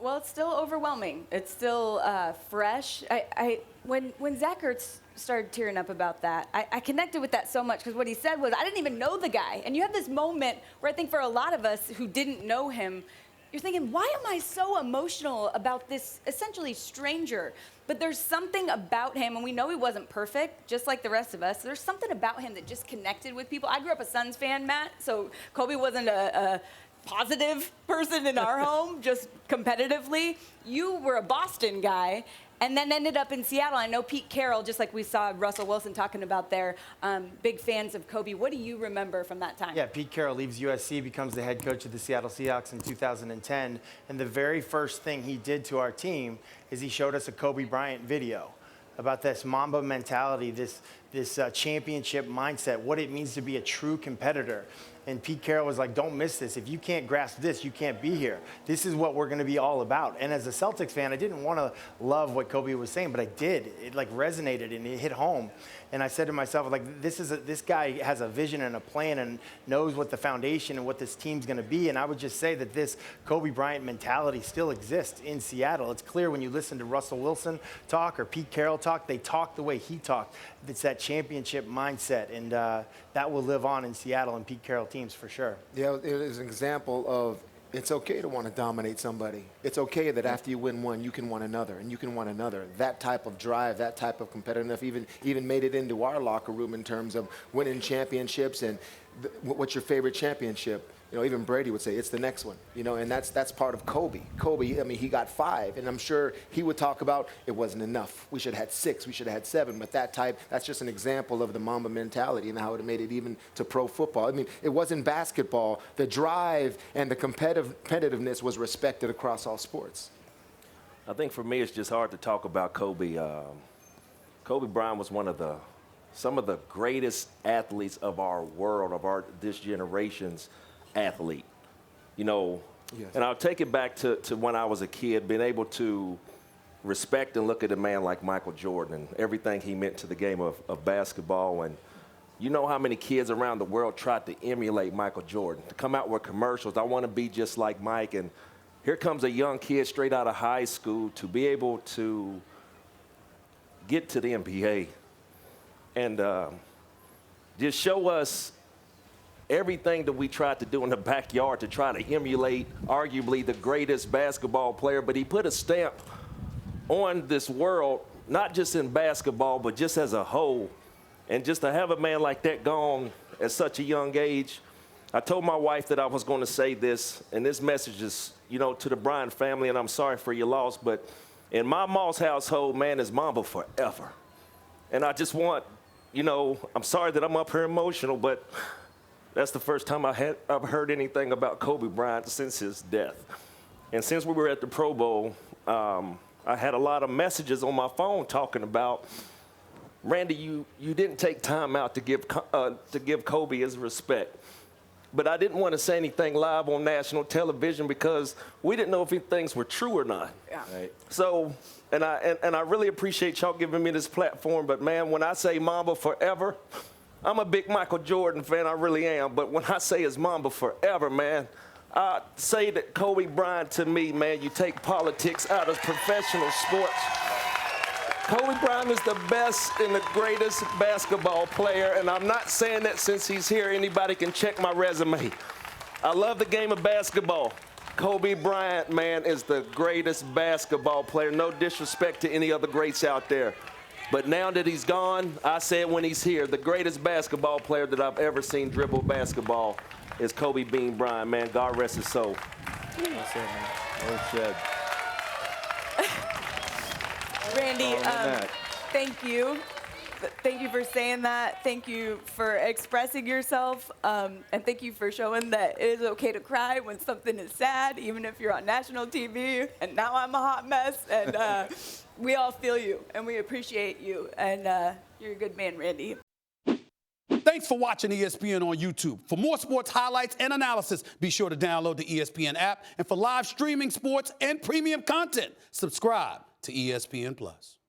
Well, it's still overwhelming. It's still fresh. When Zach Ertz started tearing up about that, I connected with that so much because what he said was, I didn't even know the guy. And you have this moment where I think for a lot of us who didn't know him, you're thinking, why am I so emotional about this essentially stranger? But there's something about him, and we know he wasn't perfect, just like the rest of us. There's something about him that just connected with people. I grew up a Suns fan, Matt, so Kobe wasn't a positive person in our home, just competitively. You were a Boston guy and then ended up in Seattle. I know Pete Carroll, just like we saw Russell Wilson talking about there, big fans of Kobe. What do you remember from that time? Yeah, Pete Carroll leaves USC, becomes the head coach of the Seattle Seahawks in 2010. And the very first thing he did to our team is he showed us a Kobe Bryant video about this Mamba mentality, this championship mindset, what it means to be a true competitor. And Pete Carroll was like, don't miss this. If you can't grasp this, you can't be here. This is what we're going to be all about. And as a Celtics fan, I didn't want to love what Kobe was saying, but I did. It like resonated and it hit home. And I said to myself, like, this guy has a vision and a plan and knows what the foundation and what this team's going to be. And I would just say that this Kobe Bryant mentality still exists in Seattle. It's clear when you listen to Russell Wilson talk or Pete Carroll talk, they talk the way he talked. It's that championship mindset, and that will live on in Seattle and Pete Carroll teams for sure. Yeah, it is an example of it's okay to want to dominate somebody. It's okay that after you win one, you can win another, and you can win another. That type of drive, that type of competitiveness even made it into our locker room in terms of winning championships and what's your favorite championship? You know, even Brady would say it's the next one. You know, and that's part of Kobe. Kobe, I mean, he got 5, and I'm sure he would talk about it wasn't enough. We should have had 6. We should have had 7. But that's just an example of the Mamba mentality and how it made it even to pro football. I mean, it wasn't basketball. The drive and the competitiveness was respected across all sports. I think for me, it's just hard to talk about Kobe. Kobe Bryant was some of the greatest athletes of our world, of this generation's athlete, you know. Yes. And I'll take it back to when I was a kid, being able to respect and look at a man like Michael Jordan and everything he meant to the game of basketball. And you know how many kids around the world tried to emulate Michael Jordan, to come out with commercials, I want to be just like Mike. And here comes a young kid straight out of high school to be able to get to the NBA and just show us everything that we tried to do in the backyard to try to emulate arguably the greatest basketball player. But he put a stamp on this world, not just in basketball, but just as a whole. And just to have a man like that gone at such a young age, I told my wife that I was going to say this, and this message is, you know, to the Bryant family, and I'm sorry for your loss, but in my Moss household, man, is Mamba forever. And I just want, you know, I'm sorry that I'm up here emotional, but that's the first time I've heard anything about Kobe Bryant since his death. And since we were at the Pro Bowl, I had a lot of messages on my phone talking about, Randy, you didn't take time out to give Kobe his respect. But I didn't want to say anything live on national television because we didn't know if things were true or not. Yeah. Right. So, and I really appreciate y'all giving me this platform. But man, when I say Mamba forever, I'm a big Michael Jordan fan, I really am, but when I say it's Mamba forever, man, I say that Kobe Bryant to me, man, you take politics out of professional sports. Kobe Bryant is the best and the greatest basketball player, and I'm not saying that since he's here, anybody can check my resume. I love the game of basketball. Kobe Bryant, man, is the greatest basketball player. No disrespect to any other greats out there. But now that he's gone, I said when he's here, the greatest basketball player that I've ever seen dribble basketball is Kobe Bean Bryant, man. God rest his soul. That's it, man. Well said. Randy, thank you. Thank you for saying that. Thank you for expressing yourself. And thank you for showing that it is okay to cry when something is sad, even if you're on national TV. And now I'm a hot mess. And we all feel you, and we appreciate you. And you're a good man, Randy. Thanks for watching ESPN on YouTube. For more sports highlights and analysis, be sure to download the ESPN app. And for live streaming sports and premium content, subscribe to ESPN+.